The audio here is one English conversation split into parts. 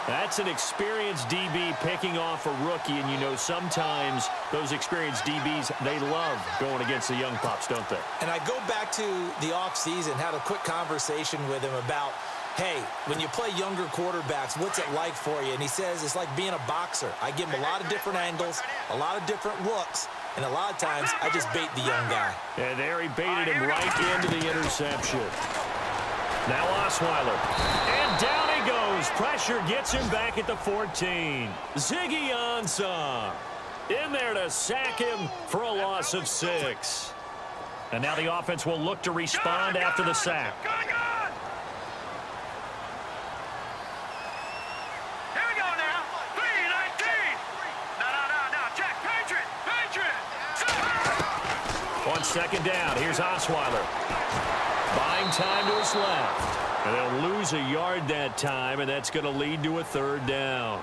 That's an experienced DB picking off a rookie, and you know sometimes those experienced DBs, they love going against the young pups, don't they? And I go back to the offseason, had a quick conversation with him about, hey, when you play younger quarterbacks, what's it like for you? And he says it's like being a boxer. I give him a lot of different angles, a lot of different looks, and a lot of times I just bait the young guy. And there he baited him right into the interception. Now Osweiler. And down he goes. Pressure gets him back at the 14. Ziggy Ansah in there to sack him for a loss of 6. And now the offense will look to respond after the sack. On second down, here's Osweiler. Buying time to his left. And they'll lose a yard that time, and that's going to lead to a 3rd down.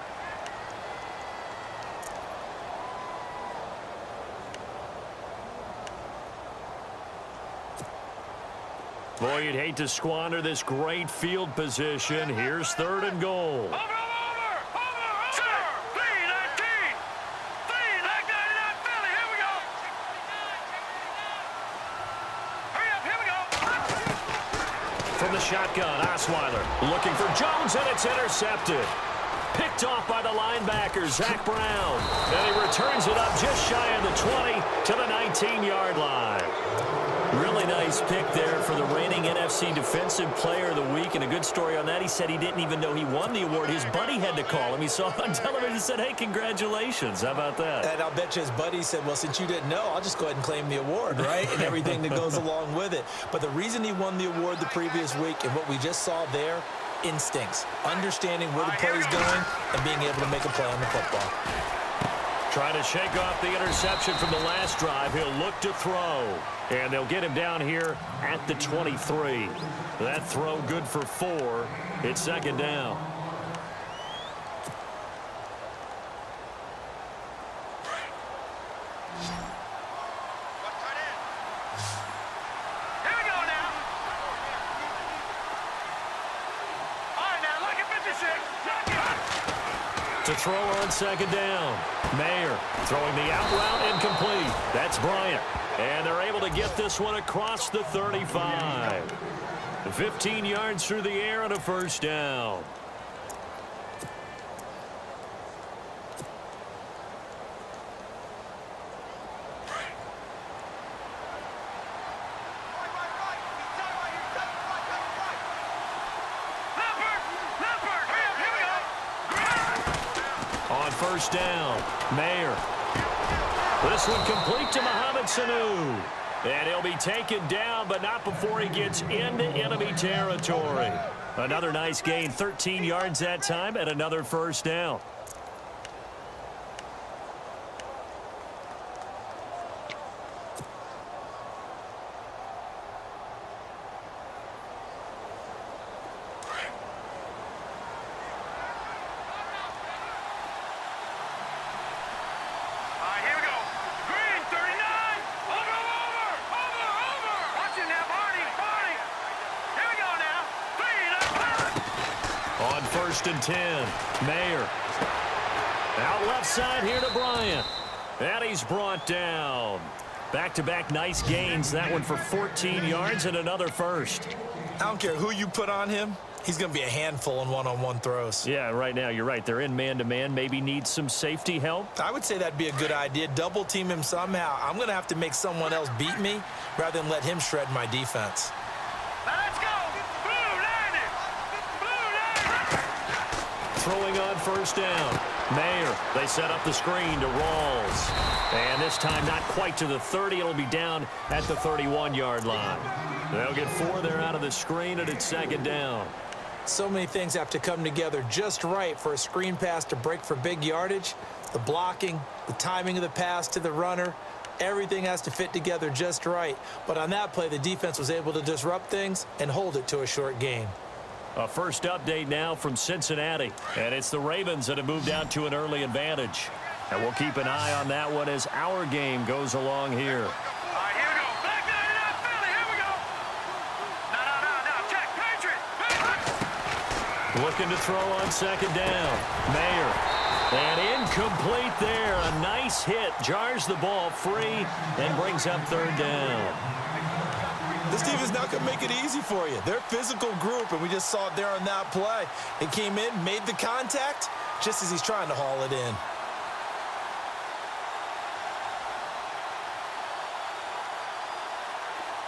Boy, you'd hate to squander this great field position. Here's 3rd and goal. From the shotgun, Osweiler looking for Jones, and it's intercepted. Picked off by the linebacker, Zach Brown. And he returns it up just shy of the 20 to the 19-yard line. Really nice pick there for the reigning NFC Defensive Player of the Week. And a good story on that, he said he didn't even know he won the award. His buddy had to call him. He saw it on television and said, hey, congratulations. How about that? And I'll bet you his buddy said, well, since you didn't know, I'll just go ahead and claim the award, right? And everything that goes along with it. But the reason he won the award the previous week and what we just saw there, instincts, understanding where the play is going and being able to make a play on the football. Trying to shake off the interception from the last drive. He'll look to throw. And they'll get him down here at the 23. That throw good for 4. It's 2nd down. To throw on 2nd down. Mayer throwing the out route incomplete. That's Bryant. And they're able to get this one across the 35. 15 yards through the air and a 1st down. On 1st down, Mayer. This one complete to Mohamed Sanu. And he'll be taken down, but not before he gets into enemy territory. Another nice gain, 13 yards that time, and another 1st down. On 1st and 10, Mayer. Out left side here to Bryant. And he's brought down. Back-to-back nice gains. That one for 14 yards and another 1st. I don't care who you put on him. He's going to be a handful in one-on-one throws. Yeah, right now, you're right. They're in man-to-man. Maybe need some safety help. I would say that'd be a good idea. Double team him somehow. I'm going to have to make someone else beat me rather than let him shred my defense. Let's go! Blue Lightning! Blue Lightning! Throwing on 1st down. Mayer, they set up the screen to Rawls. And this time not quite to the 30. It'll be down at the 31-yard line. They'll get 4 there out of the screen, and it's 2nd down. So many things have to come together just right for a screen pass to break for big yardage. The blocking, the timing of the pass to the runner, everything has to fit together just right. But on that play, the defense was able to disrupt things and hold it to a short gain. A first update now from Cincinnati. And it's the Ravens that have moved out to an early advantage. And we'll keep an eye on that one as our game goes along here. Looking to throw on second down. Mayer. And incomplete there. A nice hit. Jars the ball free and brings up third down. This team is not going to make it easy for you. They're a physical group, and we just saw it there on that play. It came in, made the contact, just as he's trying to haul it in.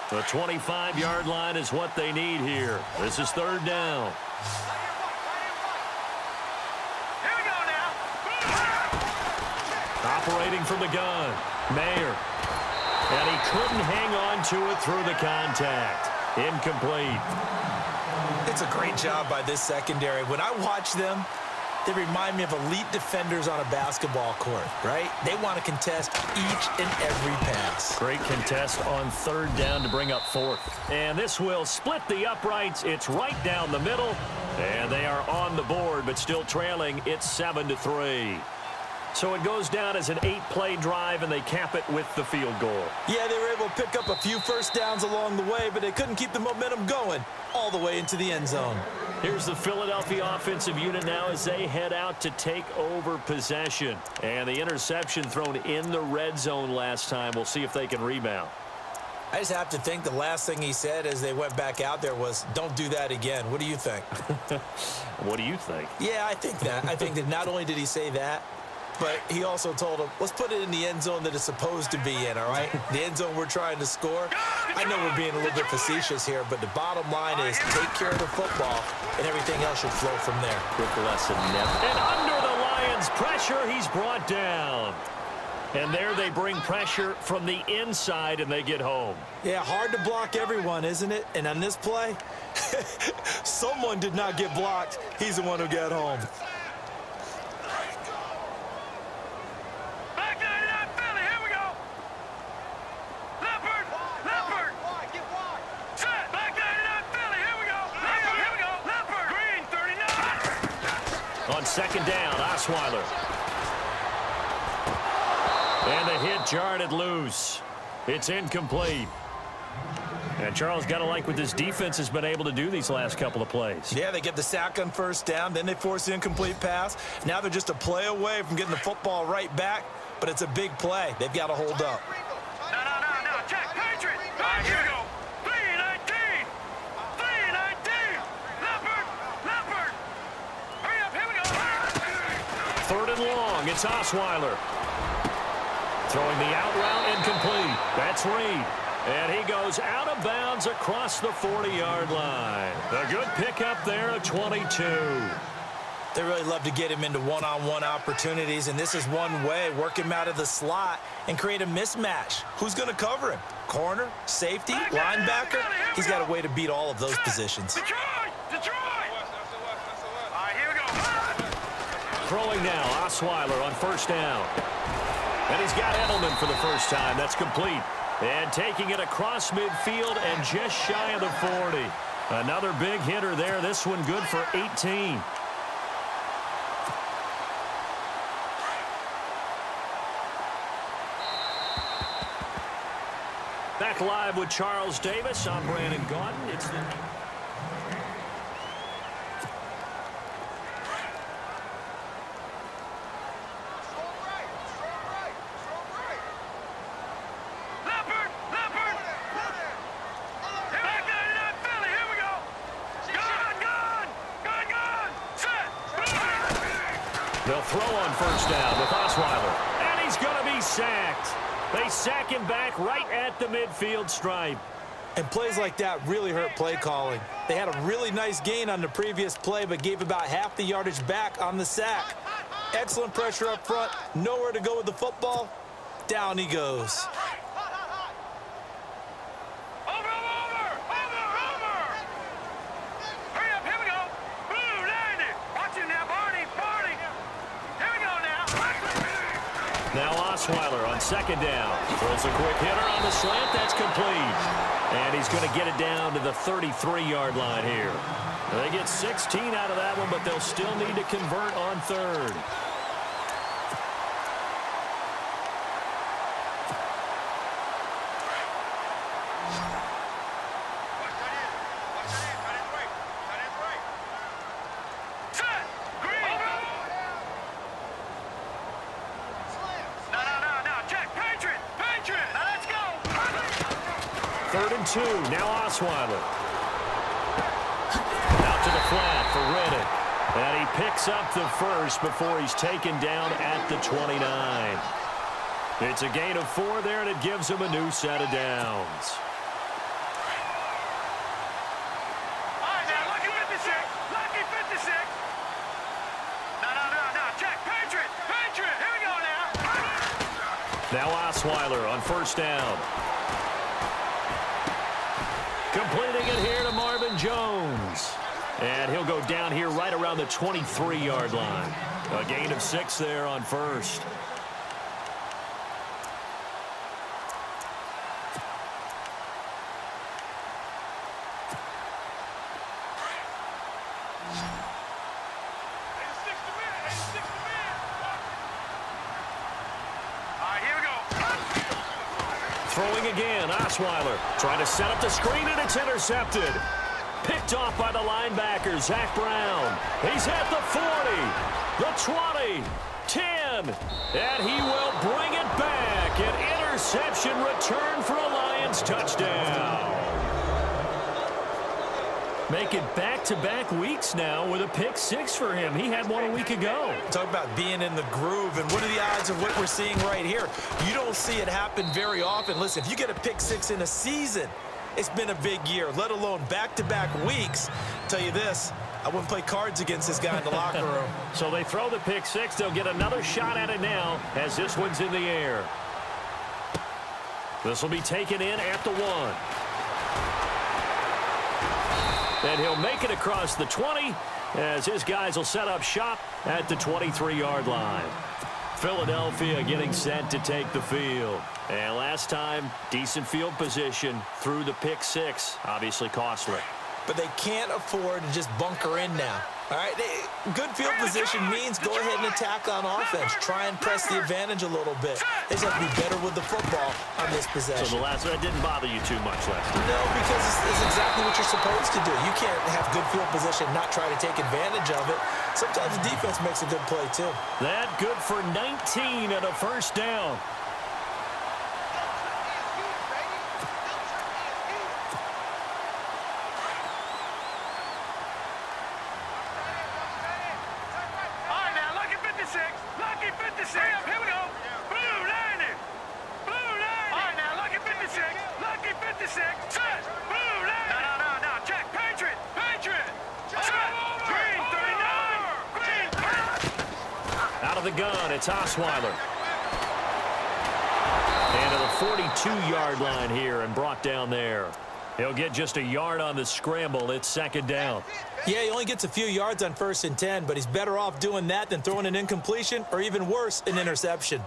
The 25-yard line is what they need here. This is third down. Here we go now. Operating from the gun. Mayer. And he couldn't hang on to it through the contact. Incomplete. It's a great job by this secondary. When I watch them, they remind me of elite defenders on a basketball court, right? They want to contest each and every pass. Great contest on third down to bring up fourth. And this will split the uprights. It's right down the middle. And they are on the board, but still trailing. It's 7-3. So it goes down as an 8-play drive, and they cap it with the field goal. Yeah, they were able to pick up a few first downs along the way, but they couldn't keep the momentum going all the way into the end zone. Here's the Philadelphia offensive unit now as they head out to take over possession. And the interception thrown in the red zone last time. We'll see if they can rebound. I just have to think the last thing he said as they went back out there was, don't do that again. What do you think? What do you think? Yeah, I think that. I think that not only did he say that, but he also told him, let's put it in the end zone that it's supposed to be in, all right? The end zone we're trying to score. I know we're being a little bit facetious here, but the bottom line is take care of the football, and everything else should flow from there. Quick lesson, never. And under the Lions' pressure, he's brought down. And there they bring pressure from the inside, and they get home. Yeah, hard to block everyone, isn't it? And on this play, someone did not get blocked. He's the one who got home. On second down, Osweiler. And the hit jarred it loose. It's incomplete. And Charles, got to like what this defense has been able to do these last couple of plays. Yeah, they get the sack on first down, then they force the incomplete pass. Now they're just a play away from getting the football right back, but it's a big play. They've got to hold up. No. Check. Patriot. Here we go. 3-19. 3-19. Leopard. Hurry up. Here we go. Third and long. It's Osweiler. Throwing the out route incomplete. That's Reed. And he goes out of bounds across the 40-yard line. A good pickup there at 22. They really love to get him into one-on-one opportunities, and this is one way. Work him out of the slot and create a mismatch. Who's going to cover him? Corner, safety, linebacker? He's got a way to beat all of those positions. Detroit! All right, here we go. Throwing now, Osweiler on first down. And he's got Edelman for the first time. That's complete. And taking it across midfield and just shy of the 40. Another big hitter there. This one good for 18. Back live with Charles Davis. I'm Brandon Gaudin. It's the... They'll throw on first down with Osweiler. And he's going to be sacked. They sack him back right at the midfield stripe. And plays like that really hurt play calling. They had a really nice gain on the previous play, but gave about half the yardage back on the sack. Excellent pressure up front. Nowhere to go with the football. Down he goes. Now Osweiler on second down. Throws a quick hitter on the slant. That's complete. And he's going to get it down to the 33-yard line here. They get 16 out of that one, but they'll still need to convert on third. 3rd and 2. Now Osweiler. Out to the flat for Reddick. And he picks up the first before he's taken down at the 29. It's a gain of 4 there, and it gives him a new set of downs. All right, now, lucky 56. Lucky 56. No. Check. Patriot. Here we go now. Now Osweiler on 1st down. Completing it here to Marvin Jones. And he'll go down here right around the 23-yard line. A gain of 6 there on 1st. Throwing again, Osweiler trying to set up the screen, and it's intercepted. Picked off by the linebacker, Zach Brown. He's at the 40, the 20, 10, and he will bring it back. An interception return for a Lions touchdown. Make it back-to-back weeks now with a pick 6 for him. He had one a week ago. Talk about being in the groove, and what are the odds of what we're seeing right here? You don't see it happen very often. Listen, if you get a pick 6 in a season, it's been a big year, let alone back-to-back weeks. I'll tell you this, I wouldn't play cards against this guy in the locker room. So they throw the pick 6. They'll get another shot at it now as this one's in the air. This will be taken in at the 1. And he'll make it across the 20 as his guys will set up shop at the 23-yard line. Philadelphia getting set to take the field. And last time, decent field position through the pick 6. Obviously costly. But they can't afford to just bunker in now. All right, good field position means go ahead and attack on offense. Try and press the advantage a little bit. They just have to be better with the football on this possession. So the last one didn't bother you too much last time? No, because it's exactly what you're supposed to do. You can't have good field position and not try to take advantage of it. Sometimes the defense makes a good play, too. That good for 19 and a 1st down. Lucky 56. Here we go. Blue 90. Blue 90. All right, now, lucky 56. Lucky 56. Set. Blue 90. No. Check. Patriot. Set. Green 39. Green 30. Out of the gun, it's Osweiler. And to the 42-yard line here and brought down there. He'll get just a yard on the scramble. It's 2nd down. Yeah, he only gets a few yards on 1st and 10, but he's better off doing that than throwing an incompletion or even worse, an interception.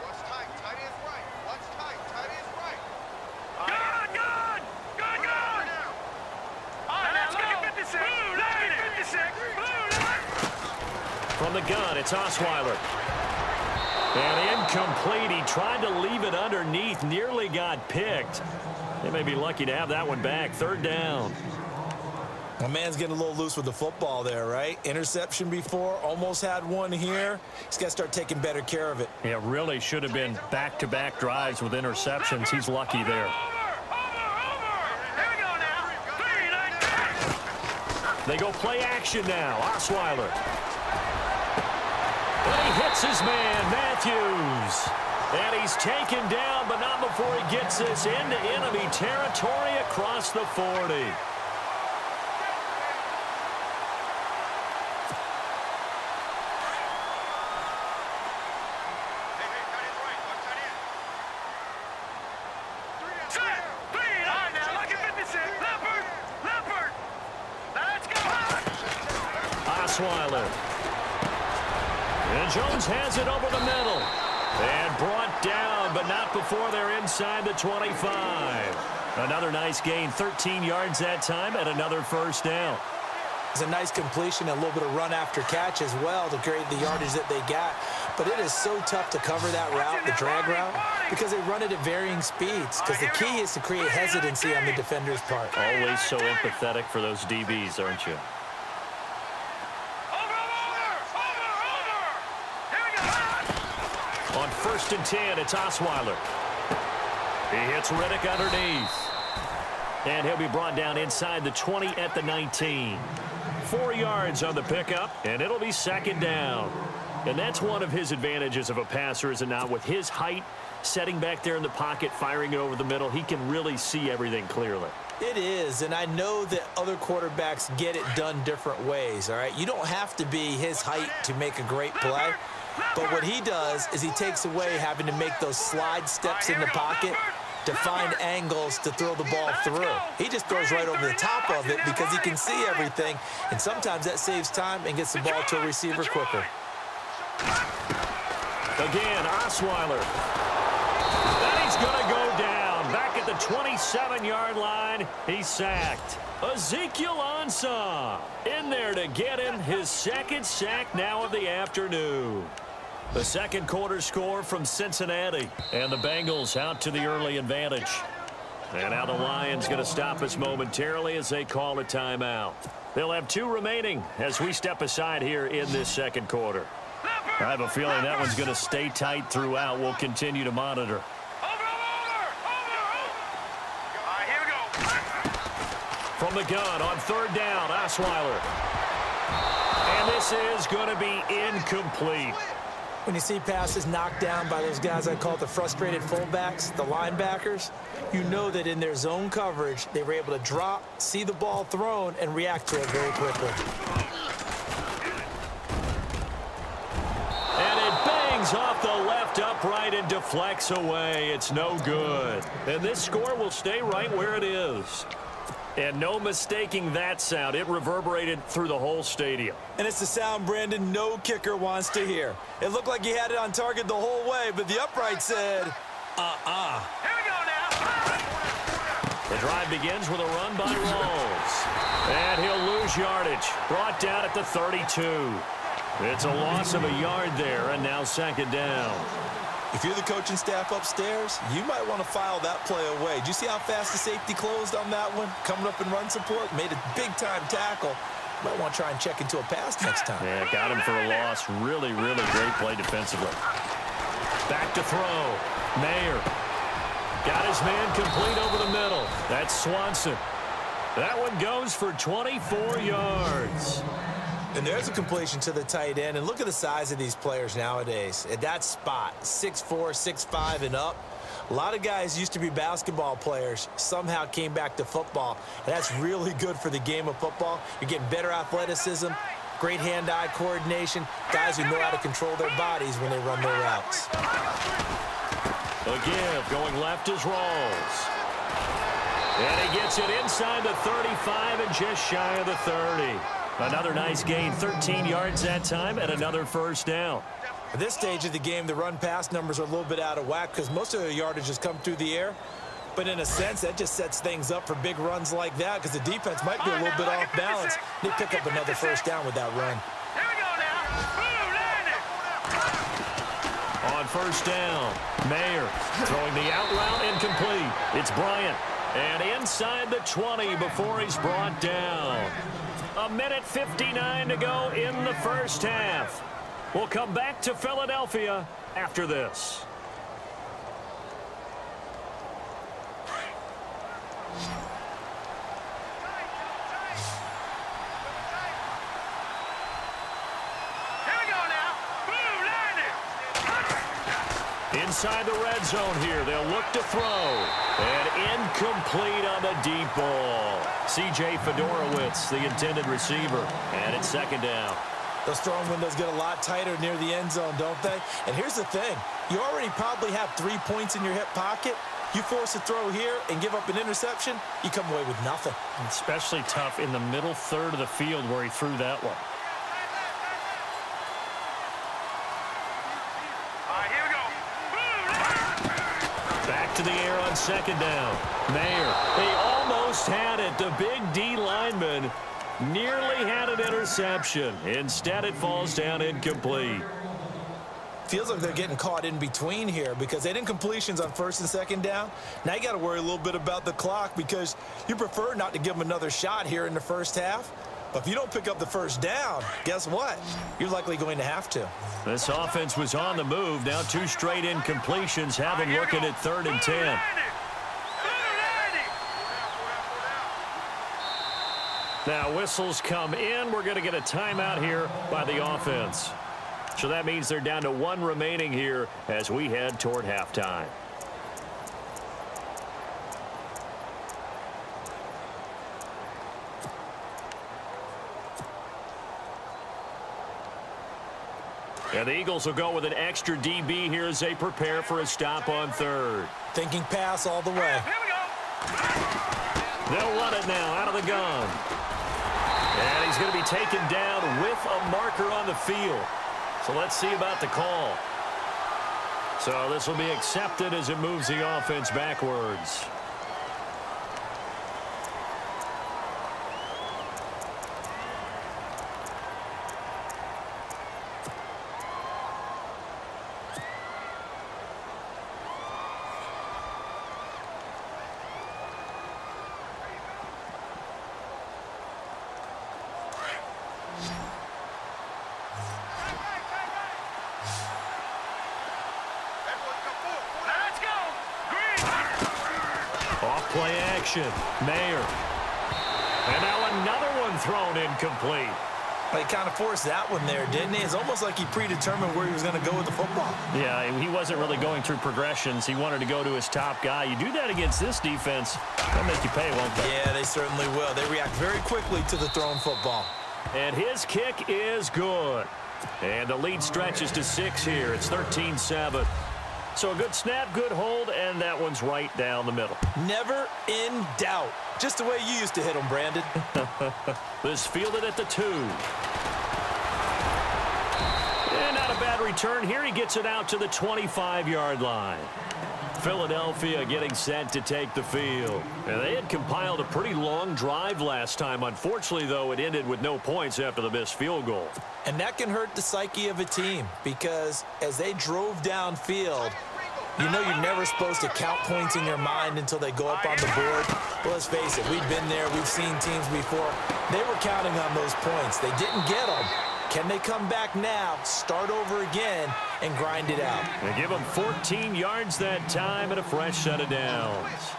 Watch tight. Tight is right. Watch tight. Tight is right. Good. All right, now, lucky 56. Blue 90. 56. Blue 90. From the gun, it's Osweiler. And incomplete. He tried to leave it underneath. Nearly got picked. They may be lucky to have that one back. 3rd down. My man's getting a little loose with the football there, right? Interception before, almost had one here. He's got to start taking better care of it. Yeah, really should have been back-to-back drives with interceptions. He's lucky there. Over. Here we go now. 3-19. They go play action now. Osweiler. And he hits his man, Matthews. And he's taken down, but not before he gets this into enemy territory across the 40. Osweiler. And Jones has it over the middle. And brought down, but not before they're inside the 25. Another nice gain, 13 yards that time, and another 1st down. It's a nice completion, a little bit of run after catch as well to create the yardage that they got. But it is so tough to cover that route, the drag route, because they run it at varying speeds. Because the key is to create hesitancy on the defender's part. Always so empathetic for those DBs, aren't you? On 1st and 10, it's Osweiler. He hits Riddick underneath. And he'll be brought down inside the 20 at the 19. 4 yards on the pickup, and it'll be second down. And that's one of his advantages of a passer, is it not? With his height, setting back there in the pocket, firing it over the middle, he can really see everything clearly. It is, and I know that other quarterbacks get it done different ways, all right? You don't have to be his height to make a great play, but what he does is he takes away having to make those slide steps in the pocket to find angles to throw the ball through. He just throws right over the top of it because he can see everything, and sometimes that saves time and gets the ball to a receiver quicker. Again, Osweiler. And he's going to go down. Back at the 27-yard line, he's sacked. Ezekiel Ansah in there to get him his second sack now of the afternoon. The second quarter score from Cincinnati. And the Bengals out to the early advantage. And now the Lions going to stop us momentarily as they call a timeout. They'll have 2 remaining as we step aside here in this second quarter. I have a feeling that one's going to stay tight throughout. We'll continue to monitor. From the gun on third down, Osweiler. And this is going to be incomplete. When you see passes knocked down by those guys I call the frustrated fullbacks, the linebackers, you know that in their zone coverage, they were able to drop, see the ball thrown, and react to it very quickly. And it bangs off the left upright and deflects away. It's no good. And this score will stay right where it is. And no mistaking that sound. It reverberated through the whole stadium. And it's the sound Brandon no kicker wants to hear. It looked like he had it on target the whole way, but the upright said, Here we go now. The drive begins with a run by Rawls. And he'll lose yardage. Brought down at the 32. It's a loss of a yard there, and now second down. If you're the coaching staff upstairs, you might want to file that play away. Did you see how fast the safety closed on that one? Coming up in run support, made a big-time tackle. Might want to try and check into a pass next time. Yeah, got him for a loss. Really, really great play defensively. Back to throw. Mayer. Got his man complete over the middle. That's Swanson. That one goes for 24 yards. And there's a completion to the tight end. And look at the size of these players nowadays. At that spot, 6'4", 6'5", and up. A lot of guys used to be basketball players, somehow came back to football. And that's really good for the game of football. You're getting better athleticism, great hand-eye coordination, guys who know how to control their bodies when they run their routes. The give going left is Rawls. And he gets it inside the 35 and just shy of the 30. Another nice gain, 13 yards that time, and another first down. At this stage of the game, the run-pass numbers are a little bit out of whack because most of the yardage has come through the air. But in a sense, that just sets things up for big runs like that because the defense might be a little bit off balance. They pick up another first down with that run. Here we go now. On first down, Mayer throwing the out route incomplete. It's Bryant. And inside the 20 before he's brought down. 1:59 to go in the first half. We'll come back to Philadelphia after this. Here we go now. Blue line it. Inside the red zone here, they'll look to throw. And incomplete on the deep ball. C.J. Fedorowicz, the intended receiver. And it's second down. Those throwing windows get a lot tighter near the end zone, don't they? And here's the thing. You already probably have 3 points in your hip pocket. You force a throw here and give up an interception, you come away with nothing. Especially tough in the middle third of the field where he threw that one. Back to the air on second down. Mayer, they almost had it. The big D lineman nearly had an interception. Instead, it falls down incomplete. Feels like they're getting caught in between here because they didn't completions on first and second down. Now you got to worry a little bit about the clock because you prefer not to give them another shot here in the first half. But if you don't pick up the first down, guess what? You're likely going to have to. This offense was on the move. Now 2 straight incompletions have them looking at 3rd and 10. Now whistles come in. We're going to get a timeout here by the offense. So that means they're down to one remaining here as we head toward halftime. And the Eagles will go with an extra DB here as they prepare for a stop on third. Thinking pass all the way. Here we go. They'll run it now out of the gun. And he's going to be taken down with a marker on the field. So let's see about the call. So this will be accepted as it moves the offense backwards. Let's go. Green. Off-play action. Mayer. And now another one thrown incomplete. He kind of forced that one there, didn't he? It's almost like he predetermined where he was going to go with the football. Yeah, he wasn't really going through progressions. He wanted to go to his top guy. You do that against this defense, they'll make you pay, won't they? Yeah, they certainly will. They react very quickly to the thrown football. And his kick is good. And the lead stretches to 6 here. It's 13-7. So a good snap, good hold, and that one's right down the middle. Never in doubt. Just the way you used to hit them, Brandon. This fielded at the 2. And not a bad return here. He gets it out to the 25-yard line. Philadelphia getting set to take the field. And they had compiled a pretty long drive last time. Unfortunately, though, it ended with no points after the missed field goal. And that can hurt the psyche of a team because as they drove downfield, you know you're never supposed to count points in your mind until they go up on the board. Well, let's face it, we've been there. We've seen teams before. They were counting on those points. They didn't get them. Can they come back now, start over again, and grind it out? They give them 14 yards that time and a fresh set of downs.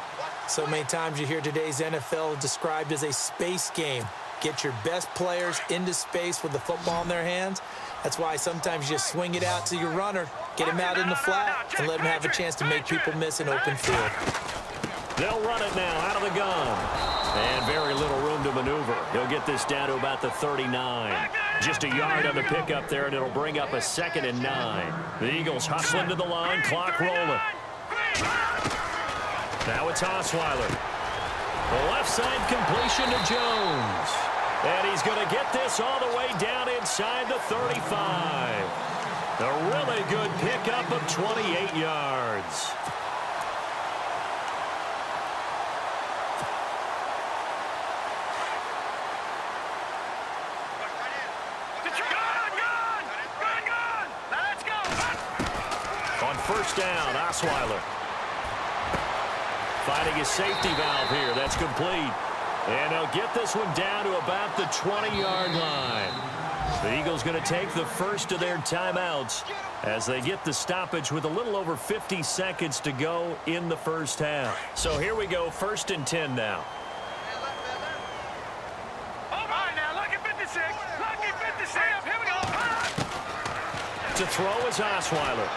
So many times you hear today's NFL described as a space game. Get your best players into space with the football in their hands. That's why sometimes you just swing it out to your runner, get him out in the flat, and let him have a chance to make people miss an open field. They'll run it now out of the gun. And very little room to maneuver. He'll get this down to about the 39. Just a yard on the pickup there, and it'll bring up a 2nd and 9. The Eagles hustling to the line, clock rolling. Now it's Osweiler. The left side completion to Jones. And he's going to get this all the way down inside the 35. A really good pickup of 28 yards. Let's go. On first down, Osweiler. Finding his safety valve here. That's complete. And they'll get this one down to about the 20-yard line. The Eagles going to take the first of their timeouts as they get the stoppage with a little over 50 seconds to go in the first half. So here we go, 1st and 10 now. All right, now, lucky 56. Lucky 56. Here we go. To throw is Osweiler.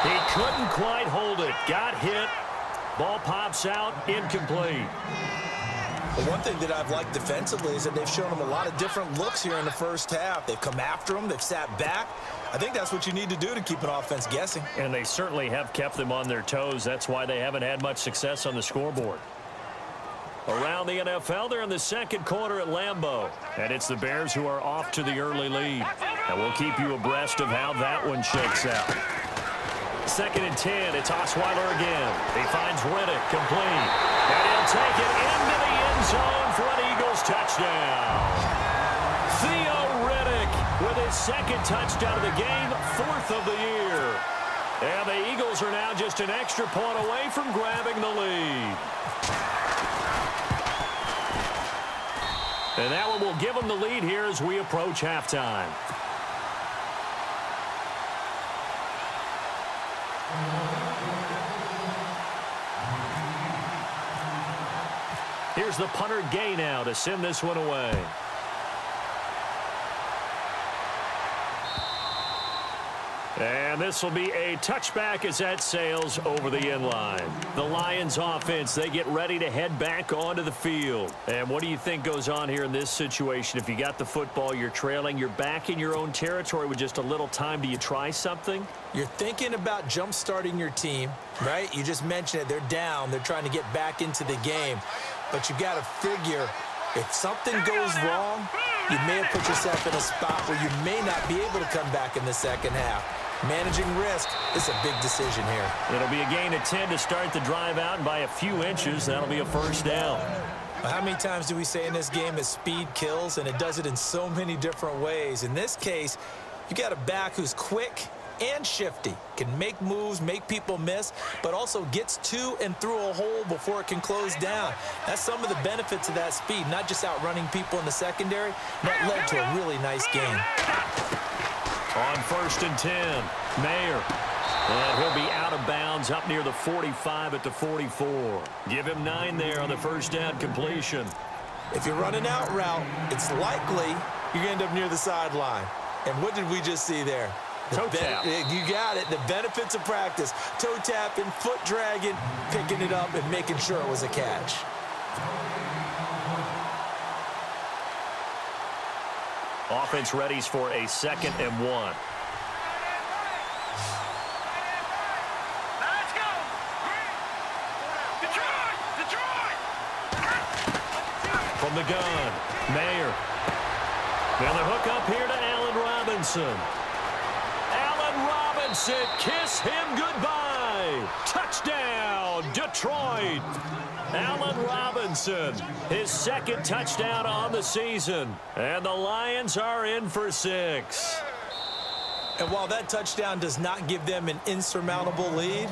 He couldn't quite hold it. Got hit. Ball pops out, incomplete. But one thing that I've liked defensively is that they've shown them a lot of different looks here in the first half. They've come after them. They've sat back. I think that's what you need to do to keep an offense guessing. And they certainly have kept them on their toes. That's why they haven't had much success on the scoreboard. Around the NFL, they're in the 2nd quarter at Lambeau. And it's the Bears who are off to the early lead. And we'll keep you abreast of how that one shakes out. 2nd and 10, it's Osweiler again. He finds Riddick, complete. And he'll take it into the end zone for an Eagles touchdown. Theo Riddick with his 2nd touchdown of the game, 4th of the year. And the Eagles are now just an extra point away from grabbing the lead. And that one will give them the lead here as we approach halftime. Here's Here's the punter Gay now to send this one away. And this will be a touchback as that sails over the end line. The Lions offense, they get ready to head back onto the field. And what do you think goes on here in this situation? If you got the football, you're trailing, you're back in your own territory with just a little time. Do you try something? You're thinking about jump-starting your team, right? You just mentioned it. They're down. They're trying to get back into the game. But you've got to figure if something goes wrong, you may have put yourself in a spot where you may not be able to come back in the second half. Managing risk is a big decision here. It'll be a gain of 10 to start the drive out, and by a few inches, that'll be a first down. How many times do we say in this game that speed kills, and it does it in so many different ways? In this case, you got a back who's quick and shifty, can make moves, make people miss, but also gets to and through a hole before it can close down. That's some of the benefits of that speed, not just outrunning people in the secondary. That led to a really nice game. On 1st and 10, Mayer. And he'll be out of bounds up near the 45 at the 44. Give him 9 there on the first down completion. If you're running out route, it's likely you're going to end up near the sideline. And what did we just see there? Toe tap. You got it. The benefits of practice. Toe tapping, foot dragging, picking it up, and making sure it was a catch. Offense readies for a 2nd and 1. Let's go! Detroit! From the gun, Mayer. Now the hook up here to Allen Robinson. Allen Robinson, kiss him goodbye. Touchdown, Detroit. Allen Robinson, his 2nd touchdown on the season. And the Lions are in for 6. And while that touchdown does not give them an insurmountable lead,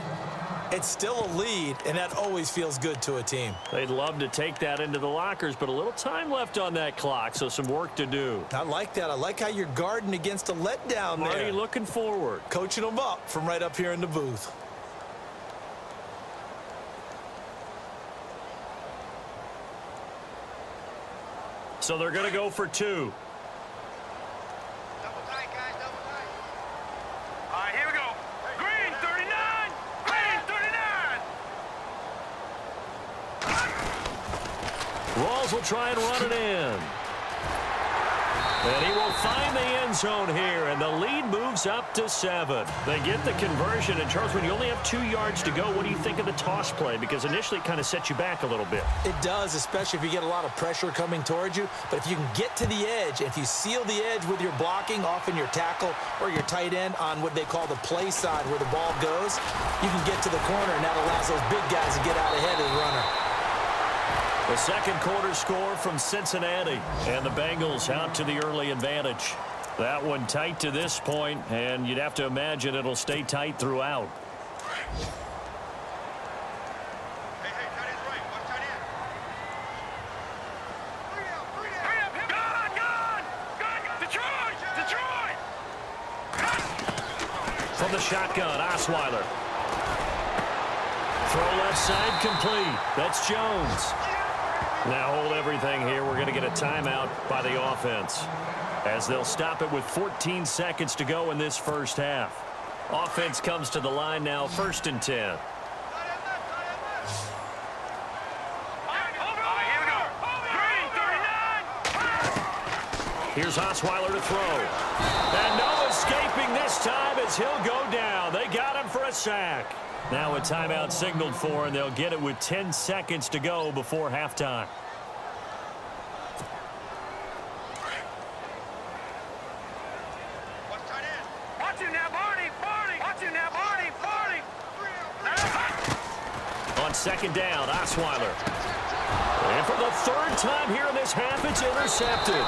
it's still a lead, and that always feels good to a team. They'd love to take that into the lockers, but a little time left on that clock, so some work to do. I like that. I like how you're guarding against a letdown there. Marty looking forward. Coaching them up from right up here in the booth. So they're going to go for 2. Double tight, guys, double tight. All right, here we go. Green 39! Green 39! Rawls will try and run it in. And he will find the end zone here, and the lead moves up to 7. They get the conversion, and Charles, when you only have 2 yards to go, what do you think of the toss play? Because initially it kind of sets you back a little bit. It does, especially if you get a lot of pressure coming towards you. But if you can get to the edge, if you seal the edge with your blocking, often your tackle or your tight end on what they call the play side where the ball goes, you can get to the corner, and that allows those big guys to get out ahead of the runner. The 2nd quarter score from Cincinnati, and the Bengals out to the early advantage. That one tight to this point, and you'd have to imagine it'll stay tight throughout. Hey, tight end's right. Watch tight end. Three down. Gone! Detroit! From the shotgun, Osweiler. Throw left side complete. That's Jones. Now hold everything here. We're going to get a timeout by the offense, as they'll stop it with 14 seconds to go in this first half. Offense comes to the line now, 1st and 10. All right, here we go. Green 39! Here's Osweiler to throw. And no escaping this time as he'll go down. They got him for a sack. Now a timeout signaled for, and they'll get it with 10 seconds to go before halftime. Watch tight end. Watch him now, Barney! Watch him now, Barney! On 2nd down, Osweiler. And for the 3rd time here in this half, it's intercepted.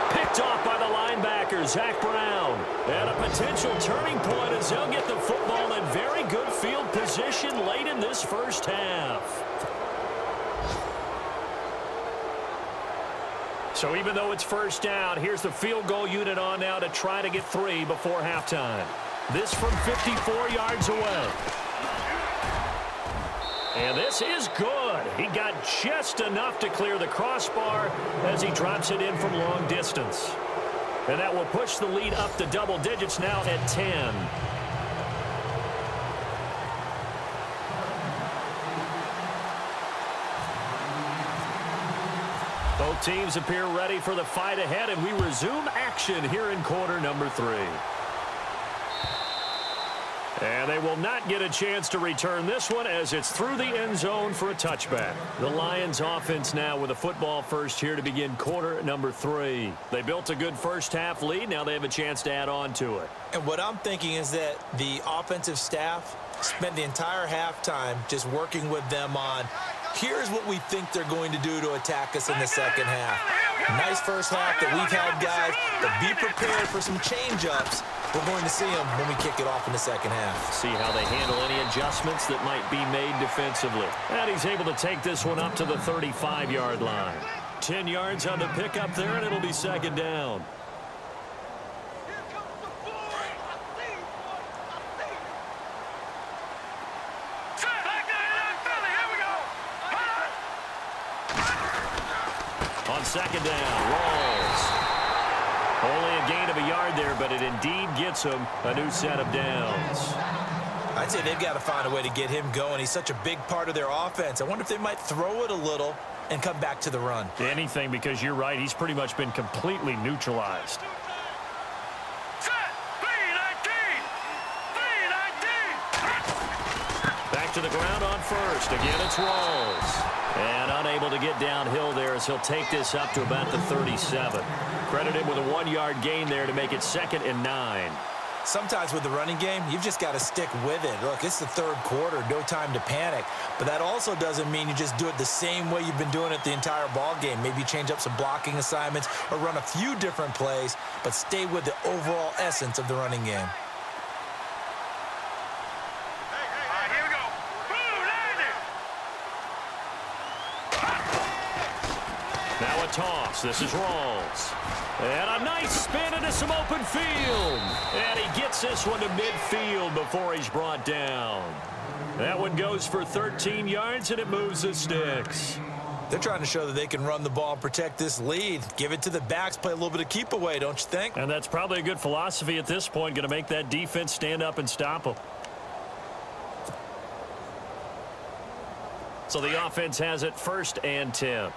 Picked off by the linebacker, Zach Brown. And a potential turning point as they'll get the football in very good field position late in this first half. So even though it's 1st down, here's the field goal unit on now to try to get 3 before halftime. This from 54 yards away. And this is good. He got just enough to clear the crossbar as he drops it in from long distance. And that will push the lead up to double digits now at 10. Both teams appear ready for the fight ahead, and we resume action here in quarter number 3. And they will not get a chance to return this one as it's through the end zone for a touchback. The Lions offense now with a football first here to begin quarter number 3. They built a good first half lead. Now they have a chance to add on to it. And what I'm thinking is that the offensive staff spent the entire halftime just working with them on, here's what we think they're going to do to attack us in the second half. Nice first half that we've had, guys, but be prepared for some change-ups. We're going to see them when we kick it off in the second half. See how they handle any adjustments that might be made defensively. And he's able to take this one up to the 35-yard line. 10 yards on the pickup there, and it'll be second down. On second down, Rolls. Only a gain of a yard there, but it indeed gets him a new set of downs. I'd say they've got to find a way to get him going. He's such a big part of their offense. I wonder if they might throw it a little and come back to the run. Anything, because you're right. He's pretty much been completely neutralized. Back to the ground on first. Again, it's Rolls. And unable to get downhill there as he'll take this up to about the 37. Credit him with a 1-yard gain there to make it 2nd and 9. Sometimes with the running game, you've just got to stick with it. Look, it's the third quarter, no time to panic. But that also doesn't mean you just do it the same way you've been doing it the entire ball game. Maybe change up some blocking assignments or run a few different plays, but stay with the overall essence of the running game. Now a toss. This is Rolls. And a nice spin into some open field. And he gets this one to midfield before he's brought down. That one goes for 13 yards, and it moves the sticks. They're trying to show that they can run the ball and protect this lead. Give it to the backs, play a little bit of keep away, don't you think? And that's probably a good philosophy at this point, going to make that defense stand up and stop them. So the offense has it 1st and 10.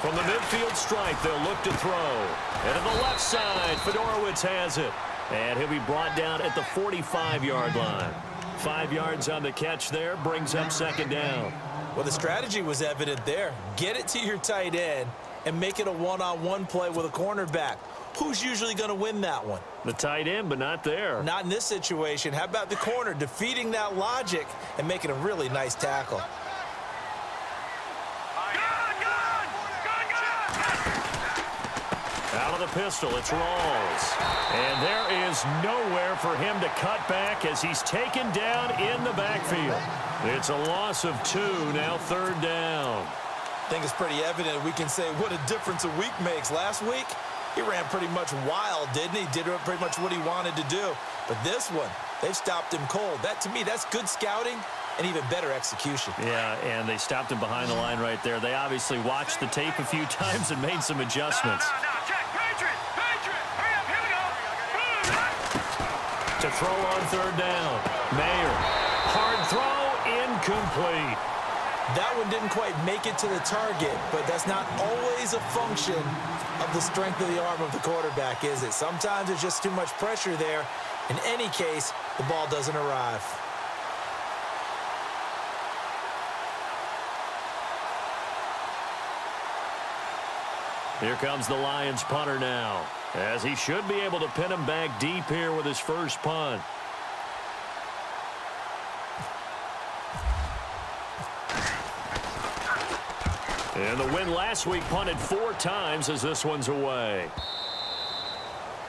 From the midfield stripe, they'll look to throw. And to the left side, Fedorowicz has it. And he'll be brought down at the 45-yard line. 5 yards on the catch there, brings up 2nd down. Well, the strategy was evident there. Get it to your tight end and make it a one-on-one play with a cornerback. Who's usually going to win that one? The tight end, but not there. Not in this situation. How about the corner defeating that logic and making a really nice tackle? Out of the pistol, it's Rolls. And there is nowhere for him to cut back as he's taken down in the backfield. It's a loss of 2, now 3rd down. I think it's pretty evident we can say what a difference a week makes. Last week, he ran pretty much wild, didn't he? Did pretty much what he wanted to do. But this one, they've stopped him cold. That, to me, that's good scouting and even better execution. Yeah, and they stopped him behind the line right there. They obviously watched the tape a few times and made some adjustments. To throw on 3rd down. Mayer. Hard throw, incomplete. That one didn't quite make it to the target, but that's not always a function of the strength of the arm of the quarterback, is it? Sometimes there's just too much pressure there. In any case, the ball doesn't arrive. Here comes the Lions punter now, as he should be able to pin him back deep here with his first punt. And the win last week punted 4 times as this one's away.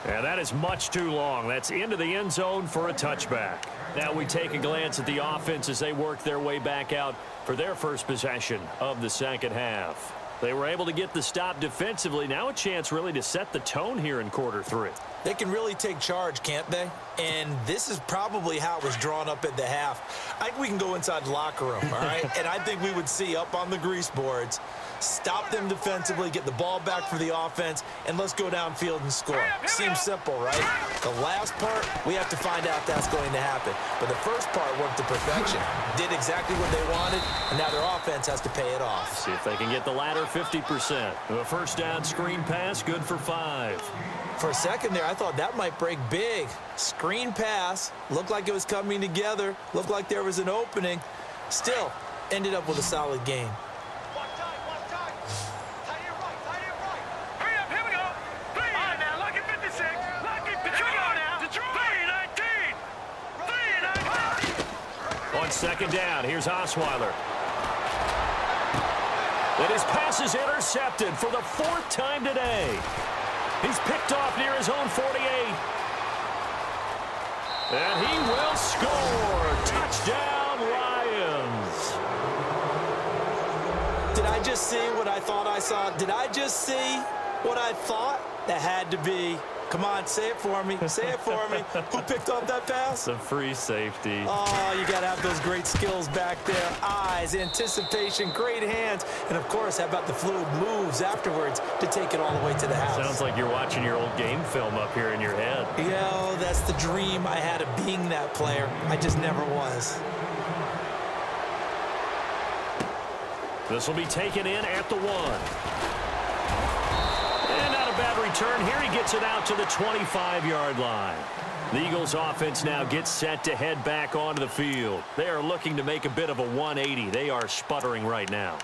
And that is much too long. That's into the end zone for a touchback. Now we take a glance at the offense as they work their way back out for their first possession of the second half. They were able to get the stop defensively. Now a chance really to set the tone here in quarter 3. They can really take charge, can't they? And this is probably how it was drawn up at the half. I think we can go inside the locker room, all right? And I think we would see up on the grease boards, stop them defensively, get the ball back for the offense, and let's go downfield and score. Seems simple, right? The last part, we have to find out if that's going to happen. But the first part worked to perfection. Did exactly what they wanted, and now their offense has to pay it off. See if they can get the latter 50%. A first down screen pass, good for 5. For a second there, I thought that might break big. Screen pass, looked like it was coming together, looked like there was an opening. Still, ended up with a solid game. Watch time, watch time. Tight end right, tight end right. Hurry up, here we go. All right, now, lucky 56. Lucky 56. Detroit now. Detroit. 3-19. 3-19. On second down, here's Osweiler. And his pass is intercepted for the 4th time today. He's picked off near his own 48. And he will score. Touchdown, Lions. Did I just see what I thought I saw? Did I just see what I thought? That had to be. Come on, say it for me. Say it for me. Who picked up that pass? It's a free safety. Oh, you got to have those great skills back there. Eyes, anticipation, great hands. And, of course, how about the fluid moves afterwards to take it all the way to the house? Sounds like you're watching your old game film up here in your head. Yeah, that's the dream I had of being that player. I just never was. This will be taken in at the 1. Bad return. Here he gets it out to the 25-yard line. The Eagles offense now gets set to head back onto the field. They are looking to make a bit of a 180. They are sputtering right now.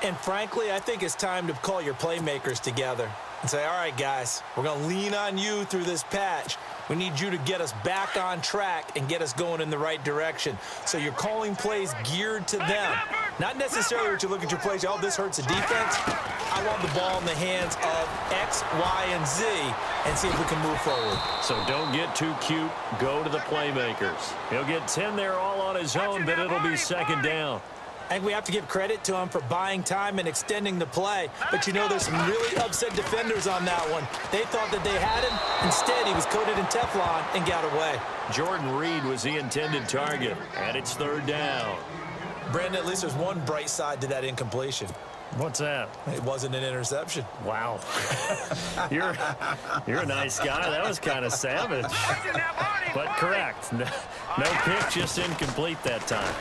And frankly, I think it's time to call your playmakers together and say, all right, guys, we're going to lean on you through this patch. We need you to get us back on track and get us going in the right direction. So you're calling plays geared to them. Not necessarily what you look at your plays, oh, this hurts the defense. I want the ball in the hands of X, Y, and Z and see if we can move forward. So don't get too cute. Go to the playmakers. He'll get 10 there all on his own, but it'll be second down. I think we have to give credit to him for buying time and extending the play. But, you know, there's some really upset defenders on that one. They thought that they had him. Instead, he was coated in Teflon and got away. Jordan Reed was the intended target, and it's third down. Brandon, at least there's one bright side to that incompletion. What's that? It wasn't an interception. Wow. You're a nice guy. That was kind of savage. But correct. No pick, just incomplete that time.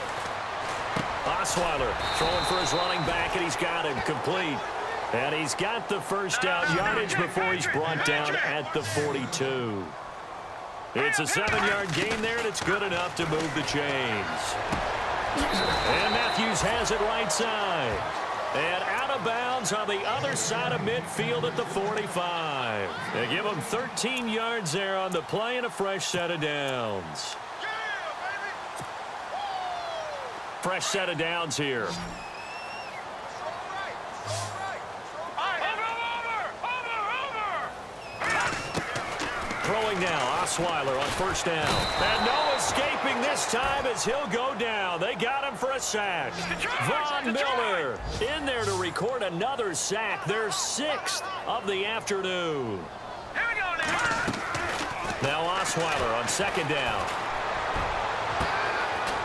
Osweiler throwing for his running back, and he's got him complete. And he's got the first down yardage before he's brought down at the 42. It's a 7-yard gain there, and it's good enough to move the chains. And Matthews has it right side. And out of bounds on the other side of midfield at the 45. They give him 13 yards there on the play and a fresh set of downs. Fresh set of downs here. Throwing now, Osweiler on first down. And no escaping this time as he'll go down. They got him for a sack. Von Miller in there to record another sack. Their 6th of the afternoon. Now Osweiler on second down.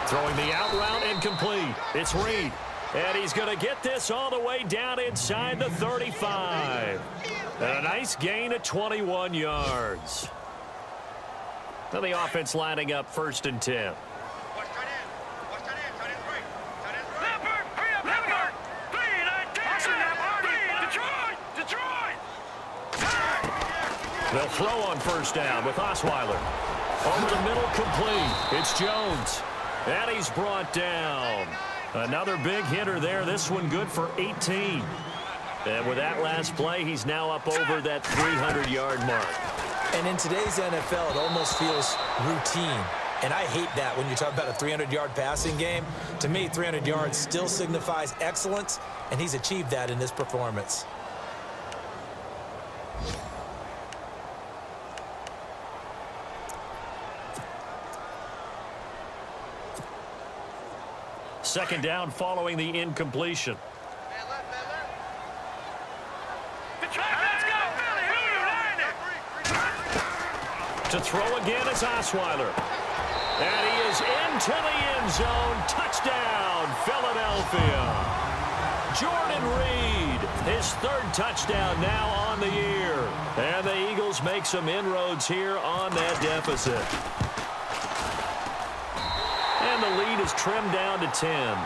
Throwing the out route incomplete. It's Reed. And he's going to get this all the way down inside the 35. And a nice gain of 21 yards. Now the offense lining up 1st and 10. Watch tight end. Watch tight end. Tight end's right. Tight end's right. Leopard, hurry up, Leopard. 3-19. Detroit. They'll throw on first down with Osweiler. Over the middle, complete. It's Jones. And he's brought down. Another big hitter there. This one good for 18. And with that last play, he's now up over that 300-yard mark. And in today's NFL, it almost feels routine. And I hate that when you talk about a 300-yard passing game. To me, 300 yards still signifies excellence, and he's achieved that in this performance. Second down following the incompletion. Detroit, let's go, Billy. Who you lining? To throw again is Osweiler. And he is into the end zone. Touchdown, Philadelphia. Jordan Reed, his third touchdown now on the year. And the Eagles make some inroads here on that deficit. And the lead is trimmed down to 10.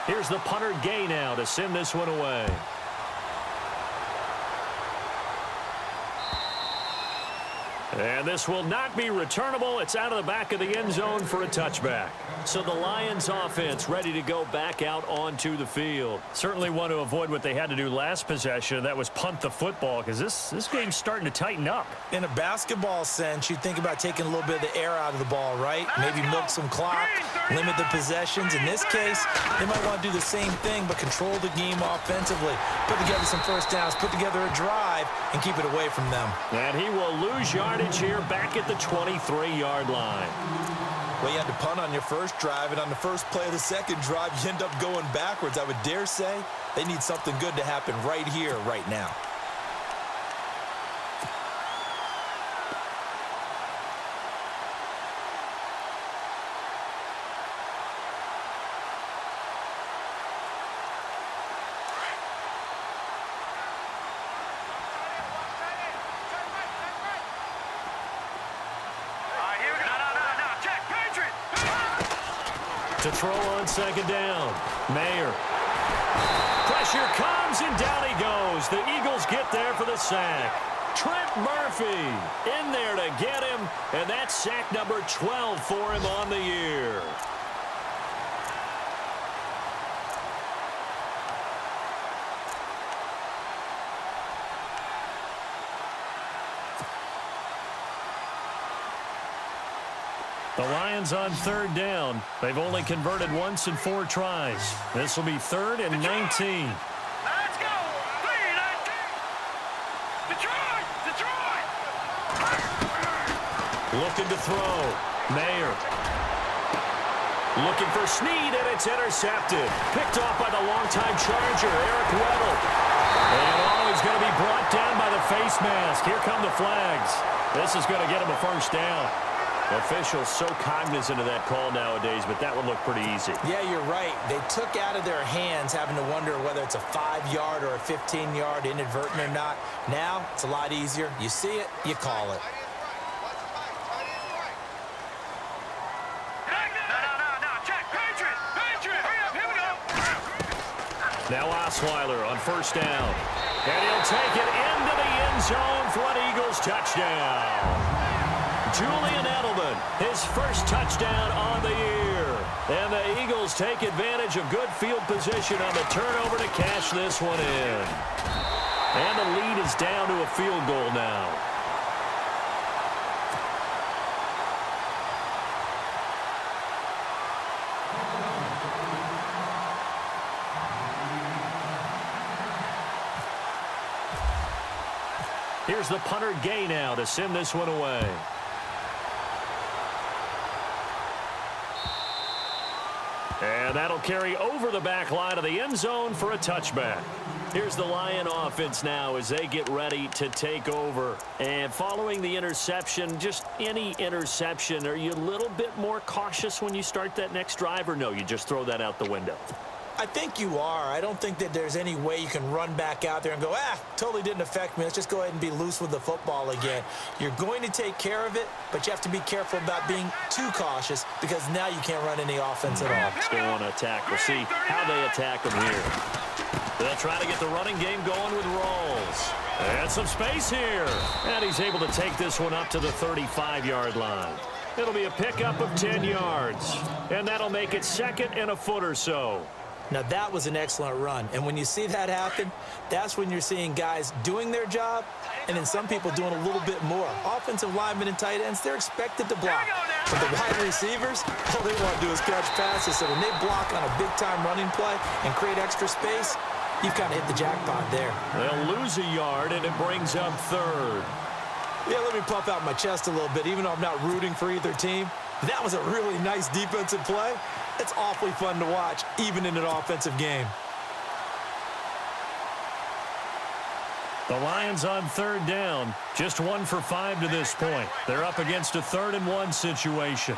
Here's the punter Gay now to send this one away. And this will not be returnable. It's out of the back of the end zone for a touchback. So the Lions offense ready to go back out onto the field. Certainly want to avoid what they had to do last possession. That was punt the football, because this game's starting to tighten up. In a basketball sense, you think about taking a little bit of the air out of the ball, right? Maybe milk some clock, limit the possessions. In this case, they might want to do the same thing, but control the game offensively. Put together some first downs, put together a drive, and keep it away from them. And he will lose yardage here back at the 23-yard line. Well, you had to punt on your first drive, and on the first play of the second drive, you end up going backwards. I would dare say they need something good to happen right here, right now. To throw on second down. Mayer. Pressure comes, and down he goes. The Eagles get there for the sack. Trent Murphy in there to get him, and that's sack number 12 for him on the year. The Lions on third down. They've only converted once in 4 tries. This will be 3rd and 19. Let's go! 3-19! Detroit! Detroit! Looking to throw. Mayer. Looking for Snead, and it's intercepted. Picked off by the longtime Charger, Eric Weddle. And he's going to be brought down by the face mask. Here come the flags. This is going to get him a first down. Officials so cognizant of that call nowadays, but that would look pretty easy. Yeah, you're right. They took out of their hands having to wonder whether it's a 5-yard or a 15-yard inadvertent or not. Now, it's a lot easier. You see it, you call it. No. Check. Patriot. Hurry up. Here we go. Now Osweiler on first down. And he'll take it into the end zone for an Eagles touchdown. Julian Edelman, his first touchdown on the year. And the Eagles take advantage of good field position on the turnover to cash this one in. And the lead is down to a field goal now. Here's the punter Gay now to send this one away. And that'll carry over the back line of the end zone for a touchback. Here's the Lion offense now as they get ready to take over. And following the interception, just any interception, are you a little bit more cautious when you start that next drive, or no, you just throw that out the window? I think you are. I don't think that there's any way you can run back out there and go, totally didn't affect me. Let's just go ahead and be loose with the football again. You're going to take care of it, but you have to be careful about being too cautious because now you can't run any offense at all. Still want to attack. We'll see how they attack them here. They'll try to get the running game going with Rawls. And some space here. And he's able to take this one up to the 35-yard line. It'll be a pickup of 10 yards. And that'll make it 2nd and a foot or so. Now, that was an excellent run. And when you see that happen, that's when you're seeing guys doing their job and then some people doing a little bit more. Offensive linemen and tight ends, they're expected to block. But the wide receivers, all they want to do is catch passes. So when they block on a big-time running play and create extra space, you've kind of hit the jackpot there. They'll lose a yard, and it brings up 3rd. Yeah, let me puff out my chest a little bit, even though I'm not rooting for either team. That was a really nice defensive play. It's awfully fun to watch, even in an offensive game. The Lions on 3rd down. Just 1 for 5 to this point. They're up against a 3rd-and-1 situation.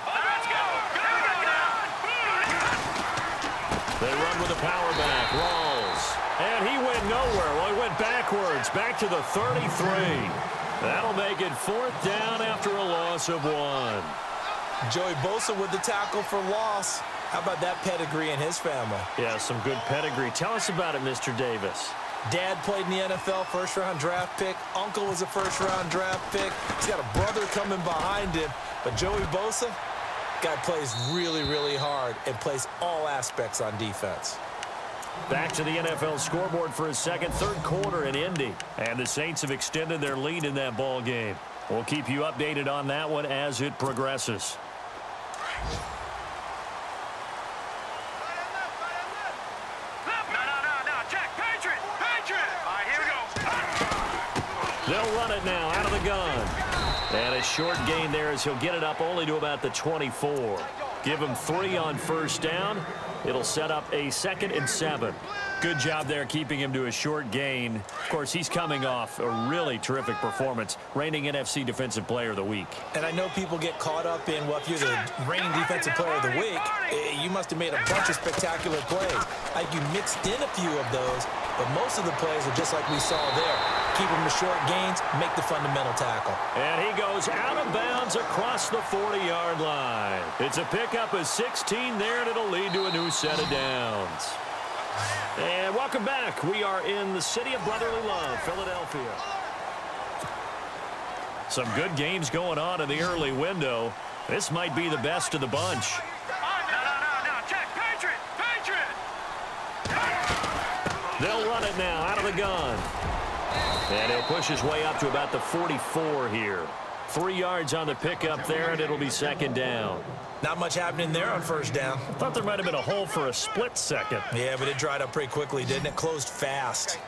They run with a power back. Rawls. And he went nowhere. Well, he went backwards. Back to the 33. That'll make it 4th down after a loss of 1. Joey Bosa with the tackle for loss. How about that pedigree in his family? Yeah, some good pedigree. Tell us about it, Mr. Davis. Dad played in the NFL, first-round draft pick. Uncle was a first-round draft pick. He's got a brother coming behind him. But Joey Bosa, guy plays really, really hard and plays all aspects on defense. Back to the NFL scoreboard for his third quarter in Indy. And the Saints have extended their lead in that ball game. We'll keep you updated on that one as it progresses. They'll run it now out of the gun. And a short gain there as he'll get it up only to about the 24. Give him 3 on 1st down. It'll set up a 2nd and 7. Good job there keeping him to a short gain. Of course, he's coming off a really terrific performance, reigning NFC Defensive Player of the Week. And I know people get caught up in, well, if you're the reigning Defensive Player of the Week, you must have made a bunch of spectacular plays. Like you mixed in a few of those, but most of the plays are just like we saw there. Keep them to short gains, make the fundamental tackle. And he goes out of bounds across the 40-yard line. It's a pickup of 16 there, and it'll lead to a new set of downs. And welcome back. We are in the city of brotherly love, Philadelphia. Some good games going on in the early window. This might be the best of the bunch. They'll run it now out of the gun. And he'll push his way up to about the 44 here. 3 yards on the pickup there, and it'll be 2nd down. Not much happening there on 1st down. I thought there might have been a hole for a split second. Yeah, but it dried up pretty quickly, didn't it? Closed fast.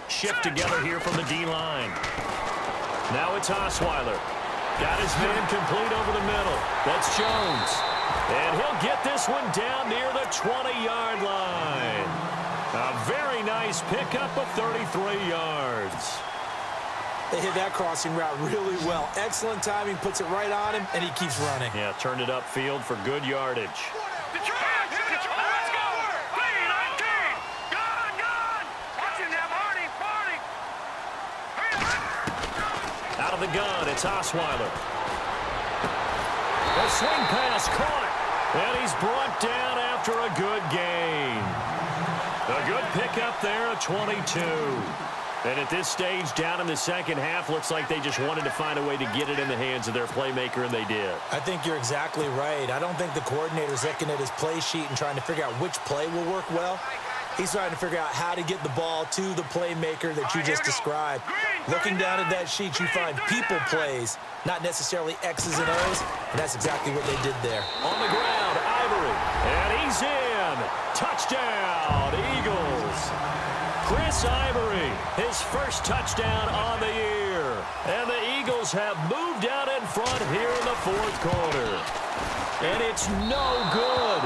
Shift together here from the D-line. Now it's Osweiler. Got his man complete over the middle. That's Jones. And he'll get this one down near the 20-yard line. A very nice pickup of 33 yards. They hit that crossing route really well. Excellent timing, puts it right on him, and he keeps running. Yeah, turned it upfield for good yardage. Out of the gun, it's Osweiler. A swing pass caught, and he's brought down after a good gain. A good pickup there, a 22. And at this stage, down in the second half, looks like they just wanted to find a way to get it in the hands of their playmaker, and they did. I think you're exactly right. I don't think the coordinator's looking at his play sheet and trying to figure out which play will work well. He's trying to figure out how to get the ball to the playmaker that you just described. Looking down at that sheet, you find people plays, not necessarily X's and O's, and that's exactly what they did there. On the ground, Ivory, and he's in. Touchdown, Eagles. Chris Ivory, his first touchdown on the year. And the Eagles have moved out in front here in the 4th quarter. And it's no good.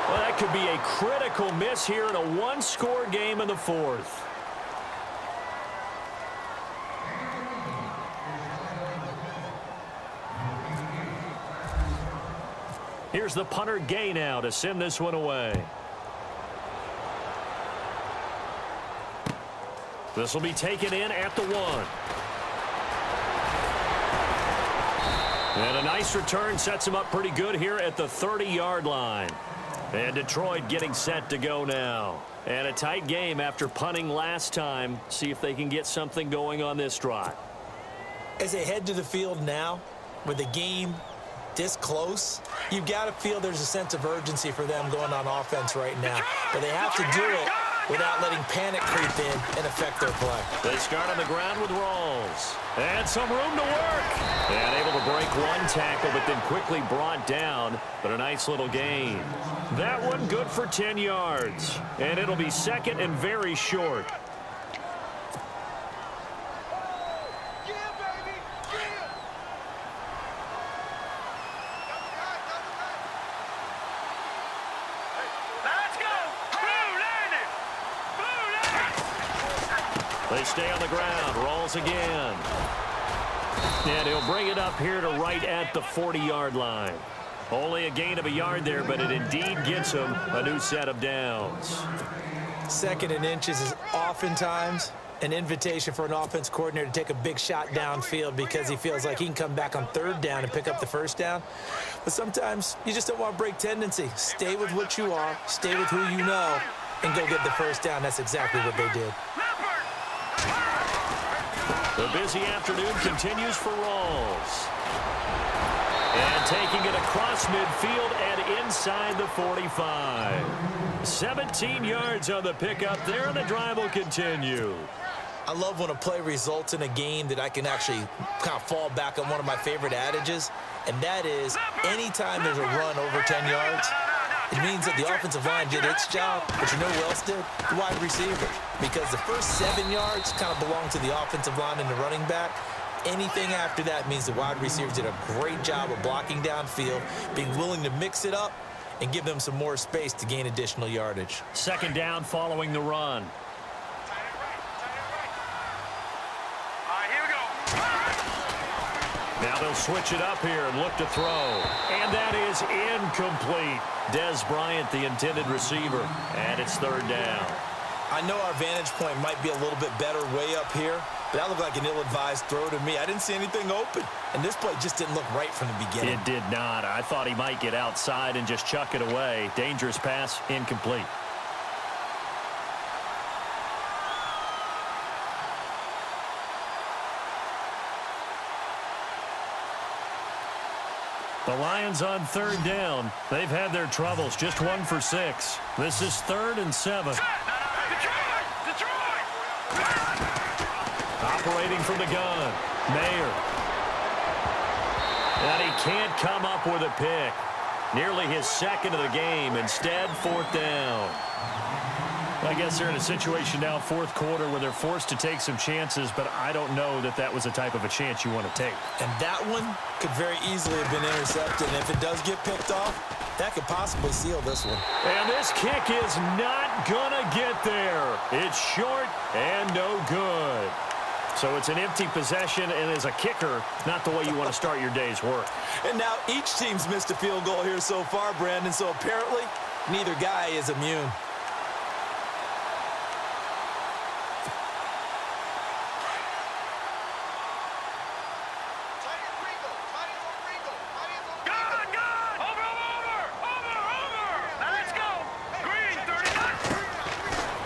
Well, that could be a critical miss here in a 1-score game in the 4th. Here's the punter Gay now to send this one away. This will be taken in at the 1. And a nice return sets him up pretty good here at the 30-yard line. And Detroit getting set to go now. And a tight game after punting last time. See if they can get something going on this drive. As they head to the field now, with the game this close, you've got to feel there's a sense of urgency for them going on offense right now. But they have to do it without letting panic creep in and affect their play. They start on the ground with Rawls. And some room to work. And able to break one tackle, but then quickly brought down. But a nice little gain. That one good for 10 yards. And it'll be 2nd and very short. They stay on the ground. Rolls again. And he'll bring it up here to right at the 40-yard line. Only a gain of a yard there, but it indeed gets him a new set of downs. 2nd and inches is oftentimes an invitation for an offense coordinator to take a big shot downfield because he feels like he can come back on 3rd down and pick up the 1st down. But sometimes you just don't want to break tendency. Stay with what you are, stay with who you know, and go get the 1st down. That's exactly what they did. The busy afternoon continues for Rawls. And taking it across midfield and inside the 45. 17 yards on the pickup there, and the drive will continue. I love when a play results in a game that I can actually kind of fall back on one of my favorite adages, and that is anytime there's a run over 10 yards, it means that the offensive line did its job, but you know who else did? The wide receiver. Because the first 7 yards kind of belong to the offensive line and the running back. Anything after that means the wide receivers did a great job of blocking downfield, being willing to mix it up, and give them some more space to gain additional yardage. 2nd down following the run. Now they'll switch it up here and look to throw. And that is incomplete. Des Bryant, the intended receiver. And it's 3rd down. I know our vantage point might be a little bit better way up here, but that looked like an ill-advised throw to me. I didn't see anything open, and this play just didn't look right from the beginning. It did not. I thought he might get outside and just chuck it away. Dangerous pass, incomplete. The Lions on 3rd down. They've had their troubles, just 1 for 6. This is 3rd and 7. Operating from the gun, Mayer. And he can't come up with a pick. Nearly his 2nd of the game. Instead, 4th down. I guess they're in a situation now, 4th quarter, where they're forced to take some chances, but I don't know that that was the type of a chance you want to take. And that one could very easily have been intercepted, and if it does get picked off, that could possibly seal this one. And this kick is not going to get there. It's short and no good. So it's an empty possession, and as a kicker, not the way you want to start your day's work. And now each team's missed a field goal here so far, Brandon, so apparently neither guy is immune.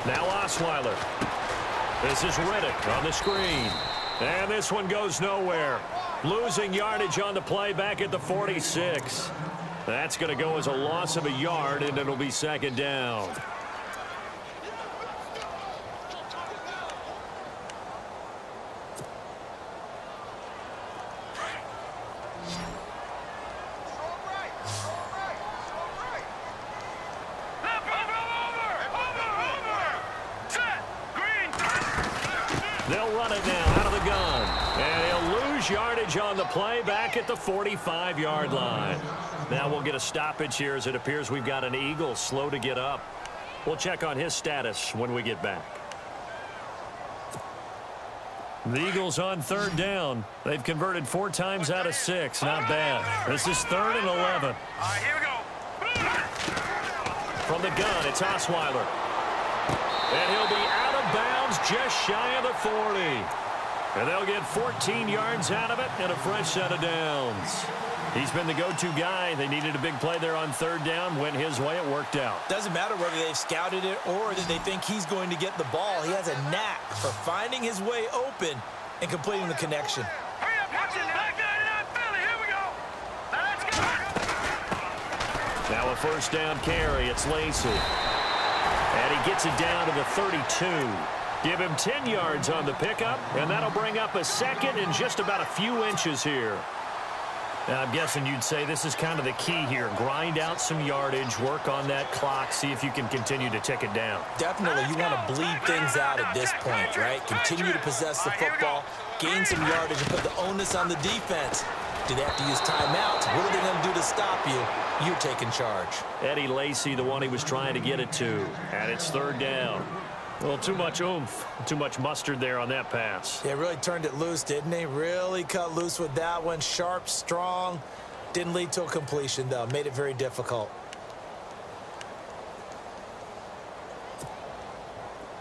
Now Osweiler. This is Riddick on the screen. And this one goes nowhere. Losing yardage on the play back at the 46. That's going to go as a loss of a yard, and it'll be 2nd down. They'll run it now out of the gun. And he'll lose yardage on the play back at the 45-yard line. Now we'll get a stoppage here as it appears we've got an Eagle slow to get up. We'll check on his status when we get back. The Eagles on 3rd down. They've converted 4 times out of 6. Not bad. This is 3rd and 11. All right, here we go. From the gun, it's Osweiler. And he'll be out of bounds just shy of the 40. And they'll get 14 yards out of it and a fresh set of downs. He's been the go-to guy. They needed a big play there on 3rd down. Went his way. It worked out. Doesn't matter whether they've scouted it or that they think he's going to get the ball. He has a knack for finding his way open and completing the connection. Hurry up, watch it. Back down, Philly. Here we go. Now let's go. Now a 1st down carry. It's Lacey. And he gets it down to the 32. Give him 10 yards on the pickup, and that'll bring up a 2nd and just about a few inches here. Now, I'm guessing you'd say this is kind of the key here. Grind out some yardage, work on that clock, see if you can continue to tick it down. Definitely, you want to bleed things out at this point, right? Continue to possess the football, gain some yardage, and put the onus on the defense. Do they have to use timeouts? What are they going to do to stop you? You're taking charge. Eddie Lacy, the one he was trying to get it to. And it's 3rd down. Well, too much oomph, too much mustard there on that pass. Yeah, really turned it loose, didn't he? Really cut loose with that one. Sharp, strong. Didn't lead to a completion, though. Made it very difficult.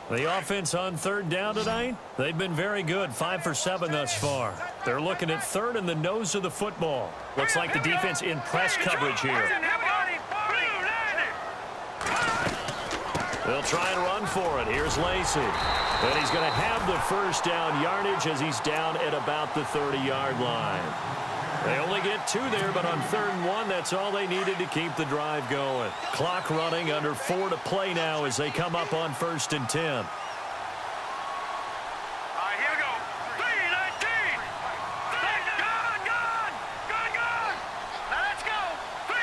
The offense on third down tonight, they've been very good, 5 for 7 thus far. They're looking at third in the nose of the football. Looks like the defense in press coverage here. They'll try and run for it. Here's Lacey. And he's going to have the first down yardage as he's down at about the 30-yard line. They only get 2 there, but on 3rd and 1, that's all they needed to keep the drive going. Clock running, under 4 to play now as they come up on 1st and 10. All right, here we go. 3-19. Gone. Now let's go. 3-19.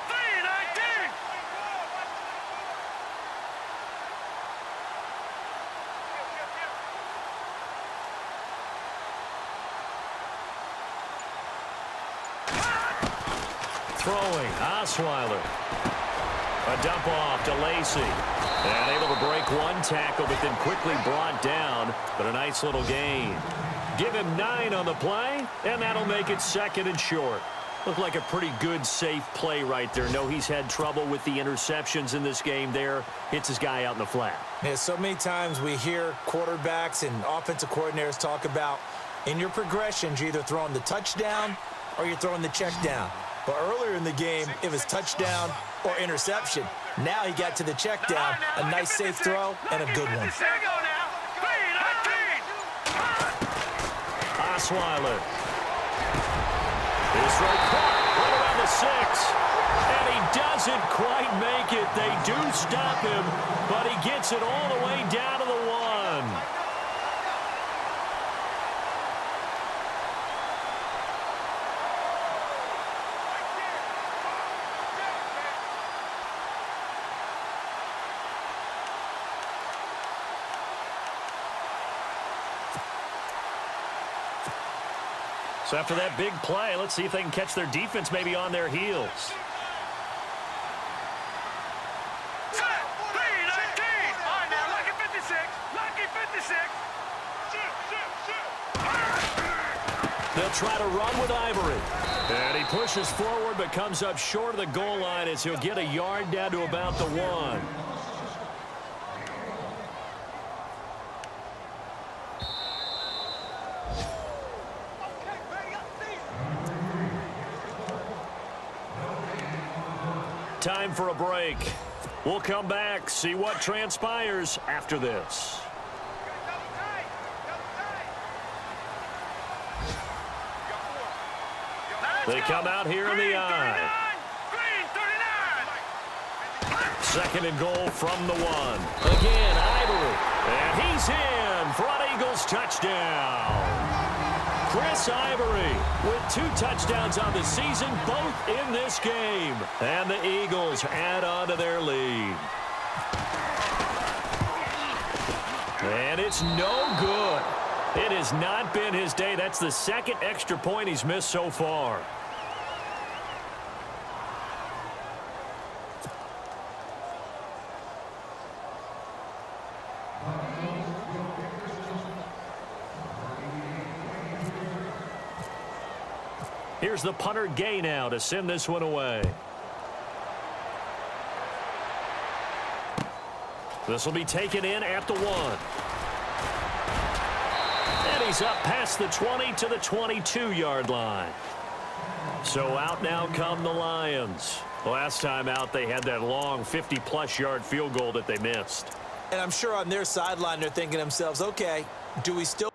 3-19. Throwing, Osweiler. A dump off to Lacey. And able to break one tackle, but then quickly brought down. But a nice little gain. Give him 9 on the play, and that'll make it 2nd and short. Looked like a pretty good, safe play right there. No, he's had trouble with the interceptions in this game there. Hits his guy out in the flat. Yeah, so many times we hear quarterbacks and offensive coordinators talk about in your progressions, you're either throwing the touchdown or you're throwing the check down. But earlier in the game, it was touchdown or interception. Now he got to the check down, a nice safe throw, and a good one. Osweiler. This right around the 6. And he doesn't quite make it. They do stop him, but he gets it all the way down to the 1. So after that big play, let's see if they can catch their defense maybe on their heels. 3-19. All right, now, lucky 56. Lucky 56. They'll try to run with Ivory. And he pushes forward but comes up short of the goal line as he'll get a yard down to about the 1. Time for a break. We'll come back, see what transpires after this. They come out here in the eye. 2nd and goal from the 1. Again, Ivory. And he's in. Front Eagles touchdown. Chris Ivory with 2 touchdowns on the season, both in this game. And the Eagles add on to their lead. And it's no good. It has not been his day. That's the 2nd extra point he's missed so far. Here's the punter Gay now to send this one away. This will be taken in at the 1. And he's up past the 20 to the 22-yard line. So out now come the Lions. Last time out, they had that long 50-plus yard field goal that they missed. And I'm sure on their sideline they're thinking to themselves, okay, do we still